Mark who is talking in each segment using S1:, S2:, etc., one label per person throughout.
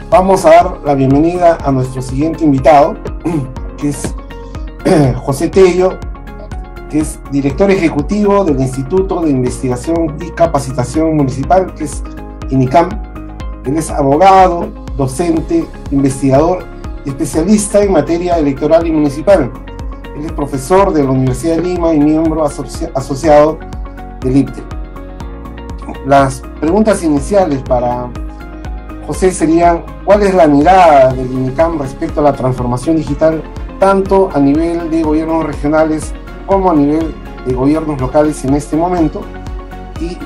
S1: Vamos a dar la bienvenida a nuestro siguiente invitado, que es José Tello, que es director ejecutivo del Instituto de Investigación y Capacitación Municipal, que es INICAM. Él es abogado, docente, investigador y especialista en materia electoral y municipal. Él es profesor de la Universidad de Lima y miembro asociado del IPTE. Las preguntas iniciales para José serían: ¿cuál es la mirada del INICAM respecto a la transformación digital, tanto a nivel de gobiernos regionales como a nivel de gobiernos locales en este momento? Y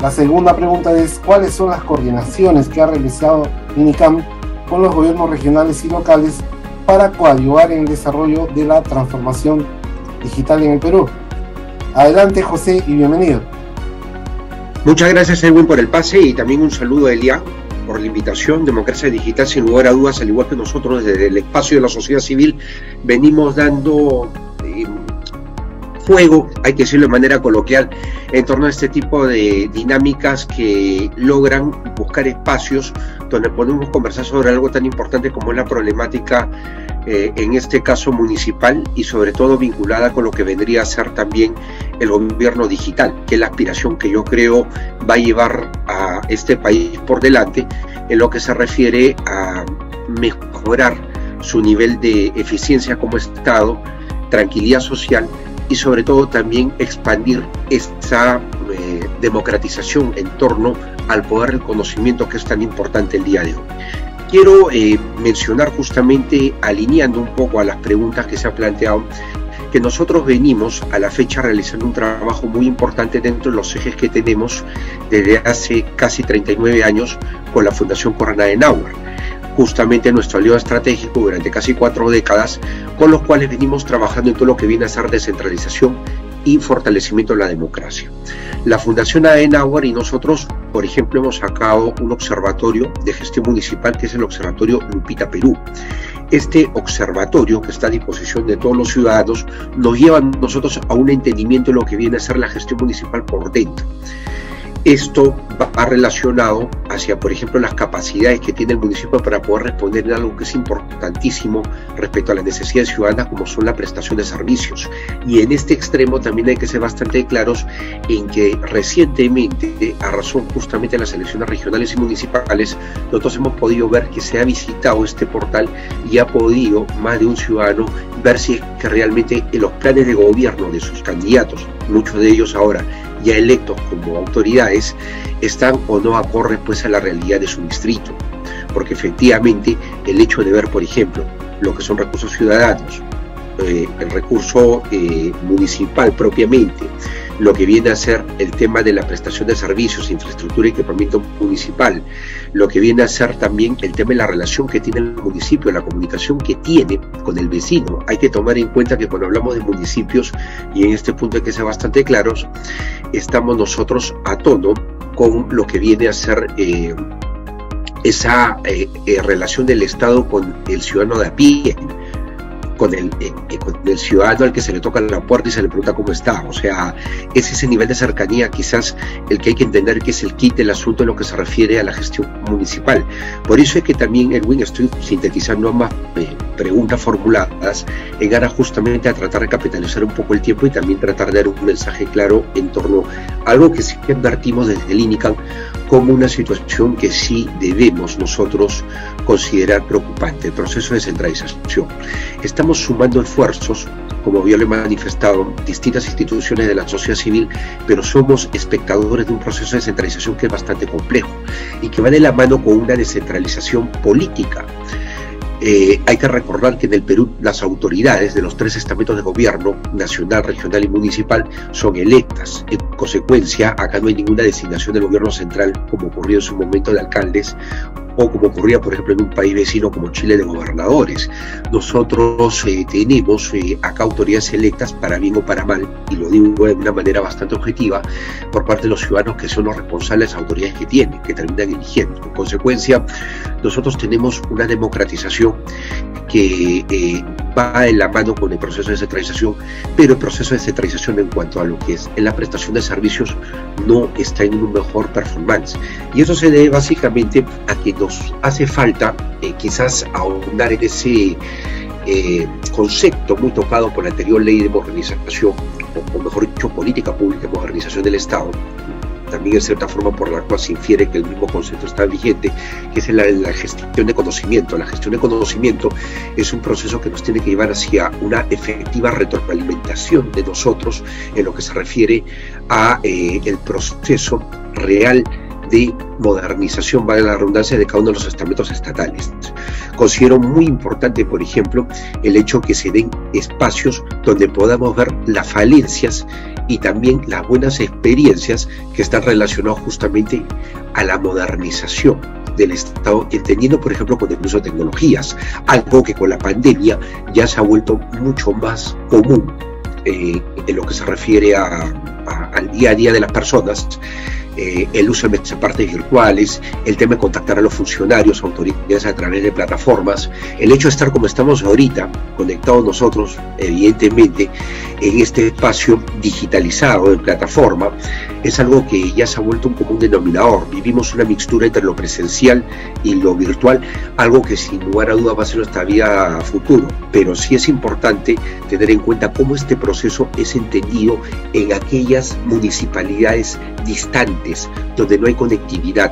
S1: la segunda pregunta es: ¿cuáles son las coordinaciones que ha realizado INICAM con los gobiernos regionales y locales para coadyuvar en el desarrollo de la transformación digital en el Perú? Adelante, José, y bienvenido.
S2: Muchas gracias, Edwin, por el pase, y también un saludo a Elia por la invitación. Democracia Digital, sin lugar a dudas, al igual que nosotros desde el espacio de la sociedad civil, venimos dando fuego, hay que decirlo de manera coloquial, en torno a este tipo de dinámicas que logran buscar espacios donde podemos conversar sobre algo tan importante como es la problemática, en este caso municipal, y sobre todo vinculada con lo que vendría a ser también el gobierno digital, que es la aspiración que yo creo va a llevar a este país por delante en lo que se refiere a mejorar su nivel de eficiencia como Estado, tranquilidad social, y sobre todo también expandir esa democratización en torno al poder del conocimiento, que es tan importante el día de hoy. Quiero mencionar, justamente alineando un poco a las preguntas que se han planteado, que nosotros venimos a la fecha realizando un trabajo muy importante dentro de los ejes que tenemos desde hace casi 39 años con la Fundación Konrad Adenauer, justamente nuestro aliado estratégico durante casi 4 décadas, con los cuales venimos trabajando en todo lo que viene a ser descentralización y fortalecimiento de la democracia. La Fundación Adenauer y nosotros, por ejemplo, hemos sacado un observatorio de gestión municipal, que es el Observatorio Lupita Perú. Este observatorio, que está a disposición de todos los ciudadanos, nos lleva a nosotros a un entendimiento de lo que viene a ser la gestión municipal por dentro. Esto va relacionado hacia, por ejemplo, las capacidades que tiene el municipio para poder responder en algo que es importantísimo respecto a las necesidades ciudadanas, como son la prestación de servicios. Y en este extremo también hay que ser bastante claros en que recientemente, a razón justamente de las elecciones regionales y municipales, nosotros hemos podido ver que se ha visitado este portal y ha podido más de un ciudadano ver si es que realmente en los planes de gobierno de sus candidatos, muchos de ellos ahora ya electos como autoridades, están o no acorde pues a la realidad de su distrito, porque efectivamente el hecho de ver, por ejemplo, lo que son recursos ciudadanos, el recurso municipal propiamente, lo que viene a ser el tema de la prestación de servicios, infraestructura y equipamiento municipal, lo que viene a ser también el tema de la relación que tiene el municipio, la comunicación que tiene con el vecino. Hay que tomar en cuenta que cuando hablamos de municipios, y en este punto hay que ser bastante claros, estamos nosotros a tono con lo que viene a ser esa relación del Estado con el ciudadano de a pie, con el ciudadano al que se le toca la puerta y se le pregunta cómo está. O sea, es ese nivel de cercanía quizás el que hay que entender, que es el kit del asunto en lo que se refiere a la gestión municipal. Por eso es que también, Edwin, estoy sintetizando ambas preguntas formuladas en aras justamente a tratar de capitalizar un poco el tiempo y también tratar de dar un mensaje claro en torno a algo que sí advertimos desde el INICAM como una situación que sí debemos nosotros considerar preocupante: el proceso de descentralización. Estamos sumando esfuerzos, como yo le he manifestado, distintas instituciones de la sociedad civil, pero somos espectadores de un proceso de descentralización que es bastante complejo y que va de la mano con una descentralización política. Hay que recordar que en el Perú las autoridades de los 3 estamentos de gobierno, nacional, regional y municipal, son electas. En consecuencia, acá no hay ninguna designación del gobierno central, como ocurrió en su momento de alcaldes, o como ocurría, por ejemplo, en un país vecino como Chile, de gobernadores. Nosotros tenemos acá autoridades electas, para bien o para mal, y lo digo de una manera bastante objetiva, por parte de los ciudadanos, que son los responsables de las autoridades que tienen, que terminan eligiendo. En consecuencia, nosotros tenemos una democratización que va de la mano con el proceso de descentralización, pero el proceso de descentralización en cuanto a lo que es en la prestación de servicios no está en un mejor performance. Y eso se debe básicamente a que nos hace falta quizás ahondar en ese concepto muy tocado por la anterior ley de modernización, o mejor dicho, política pública de modernización del Estado, también en cierta forma por la cual se infiere que el mismo concepto está vigente, que es la gestión de conocimiento. La gestión de conocimiento es un proceso que nos tiene que llevar hacia una efectiva retroalimentación de nosotros en lo que se refiere a el proceso real de modernización, vale la redundancia, de cada uno de los estamentos estatales. Considero muy importante, por ejemplo, el hecho que se den espacios donde podamos ver las falencias y también las buenas experiencias que están relacionadas justamente a la modernización del Estado, entendiendo, por ejemplo, con el uso de tecnologías, algo que con la pandemia ya se ha vuelto mucho más común en lo que se refiere al día a día de las personas. El uso de partes virtuales, el tema de contactar a los funcionarios, autoridades a través de plataformas, el hecho de estar como estamos ahorita, conectados nosotros, evidentemente, en este espacio digitalizado de plataforma, es algo que ya se ha vuelto un común denominador. Vivimos una mixtura entre lo presencial y lo virtual, algo que sin lugar a duda va a ser nuestra vida a futuro, pero sí es importante tener en cuenta cómo este proceso es entendido en aquellas municipalidades distantes, donde no hay conectividad,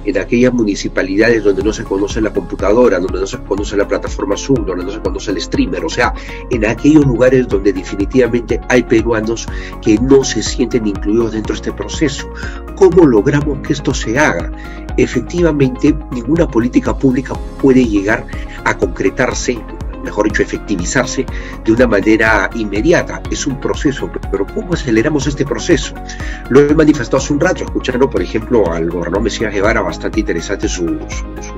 S2: en aquellas municipalidades donde no se conoce la computadora, donde no se conoce la plataforma Zoom, donde no se conoce el streamer, o sea, en aquellos lugares donde definitivamente hay peruanos que no se sienten incluidos dentro de este proceso. ¿Cómo logramos que esto se haga? Efectivamente, ninguna política pública puede llegar a concretarse, mejor dicho, efectivizarse de una manera inmediata. Es un proceso, pero ¿cómo aceleramos este proceso? Lo he manifestado hace un rato, escuchando, por ejemplo, al gobernador Mesías Guevara, bastante interesante su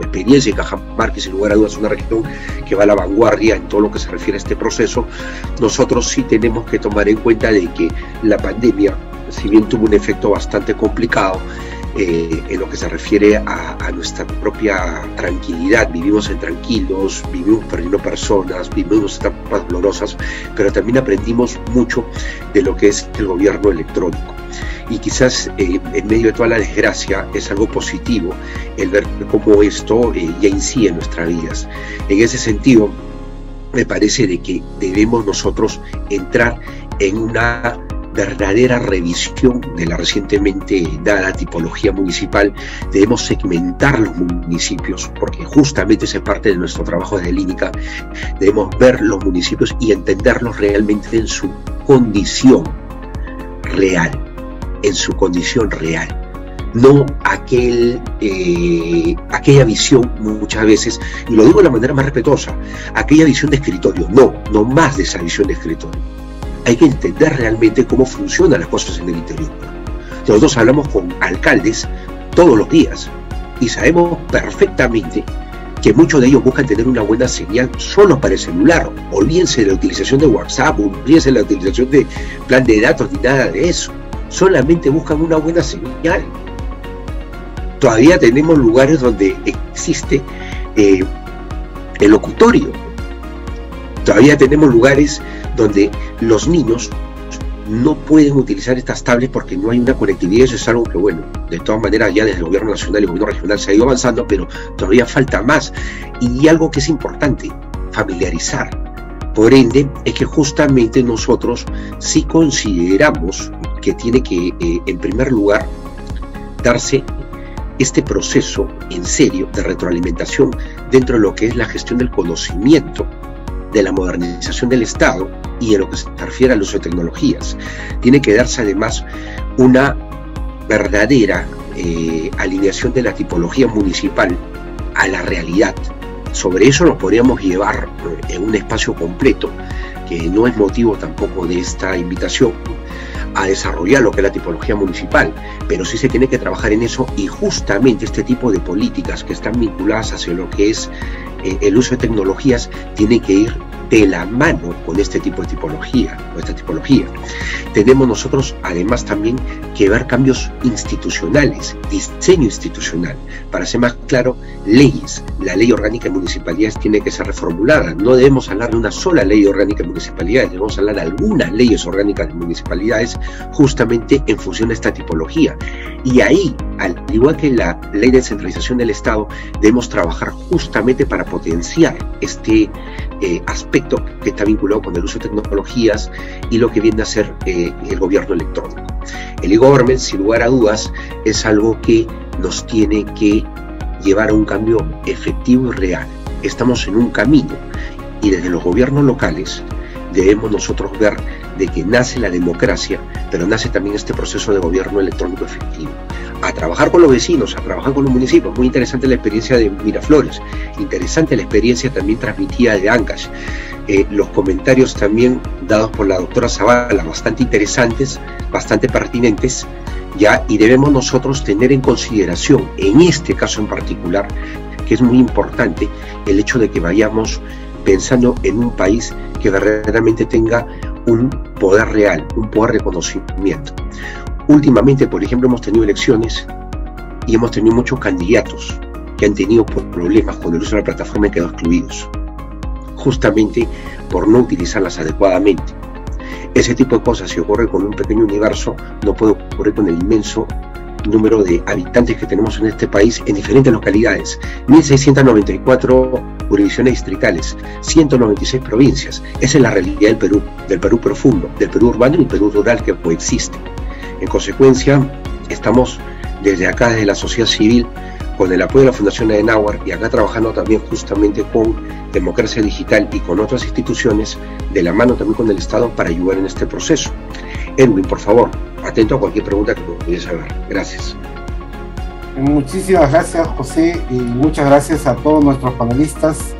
S2: experiencia en Cajamarca, que sin lugar a dudas es una región que va a la vanguardia en todo lo que se refiere a este proceso. Nosotros sí tenemos que tomar en cuenta de que la pandemia, si bien tuvo un efecto bastante complicado, en lo que se refiere a nuestra propia tranquilidad, vivimos tranquilos, vivimos perdiendo personas, vivimos etapas dolorosas, pero también aprendimos mucho de lo que es el gobierno electrónico. Y quizás en medio de toda la desgracia es algo positivo el ver cómo esto ya incide en nuestras vidas. En ese sentido, me parece de que debemos nosotros entrar en una verdadera revisión de la recientemente dada tipología municipal. Debemos segmentar los municipios, porque justamente esa es parte de nuestro trabajo desde el INICA. Debemos ver los municipios y entenderlos realmente en su condición real, no aquella visión muchas veces, y lo digo de la manera más respetuosa, aquella visión de escritorio, no más de esa visión de escritorio. Hay que entender realmente cómo funcionan las cosas en el interior. Nosotros hablamos con alcaldes todos los días y sabemos perfectamente que muchos de ellos buscan tener una buena señal solo para el celular. Olvídense de la utilización de WhatsApp, olvídense de la utilización de plan de datos ni nada de eso. Solamente buscan una buena señal. Todavía tenemos lugares donde existe el locutorio. Todavía tenemos lugares donde los niños no pueden utilizar estas tablets porque no hay una conectividad. Eso es algo que, bueno, de todas maneras ya desde el gobierno nacional y el gobierno regional se ha ido avanzando, pero todavía falta más. Y algo que es importante, familiarizar. Por ende, es que justamente nosotros sí consideramos que tiene que, en primer lugar, darse este proceso en serio de retroalimentación dentro de lo que es la gestión del conocimiento, de la modernización del Estado y en lo que se refiere al uso de tecnologías. Tiene que darse además una verdadera alineación de la tipología municipal a la realidad. Sobre eso nos podríamos llevar en un espacio completo, que no es motivo tampoco de esta invitación, a desarrollar lo que es la tipología municipal, pero sí se tiene que trabajar en eso, y justamente este tipo de políticas que están vinculadas hacia lo que es el uso de tecnologías tiene que ir de la mano con este tipo de tipología, o esta tipología. Tenemos nosotros además también que ver cambios institucionales, diseño institucional. Para ser más claro, leyes. La ley orgánica de municipalidades tiene que ser reformulada. No debemos hablar de una sola ley orgánica de municipalidades, debemos hablar de algunas leyes orgánicas de municipalidades justamente en función de esta tipología. Y ahí, al igual que la ley de descentralización del Estado, debemos trabajar justamente para potenciar este aspecto que está vinculado con el uso de tecnologías y lo que viene a ser el gobierno electrónico. El e-government, sin lugar a dudas, es algo que nos tiene que llevar a un cambio efectivo y real. Estamos en un camino y desde los gobiernos locales debemos nosotros ver de que nace la democracia, pero nace también este proceso de gobierno electrónico efectivo. A trabajar con los vecinos, a trabajar con los municipios. Muy interesante la experiencia de Miraflores, interesante la experiencia también transmitida de Ancash. Los comentarios también dados por la doctora Zavala, bastante interesantes, bastante pertinentes, ya, y debemos nosotros tener en consideración, en este caso en particular, que es muy importante, el hecho de que vayamos pensando en un país que verdaderamente tenga un poder real, un poder de conocimiento. Últimamente, por ejemplo, hemos tenido elecciones y hemos tenido muchos candidatos que han tenido problemas con el uso de la plataforma y han quedado excluidos, justamente por no utilizarlas adecuadamente. Ese tipo de cosas, si ocurre con un pequeño universo, no puede ocurrir con el inmenso número de habitantes que tenemos en este país en diferentes localidades. 1.694 jurisdicciones distritales, 196 provincias. Esa es la realidad del Perú profundo, del Perú urbano y el Perú rural que coexiste. En consecuencia, estamos desde acá, desde la sociedad civil, con el apoyo de la Fundación Adenauer y acá trabajando también justamente con Democracia Digital y con otras instituciones, de la mano también con el Estado, para ayudar en este proceso. Edwin, por favor, atento a cualquier pregunta que pudiese haber. Gracias.
S1: Muchísimas gracias, José, y muchas gracias a todos nuestros panelistas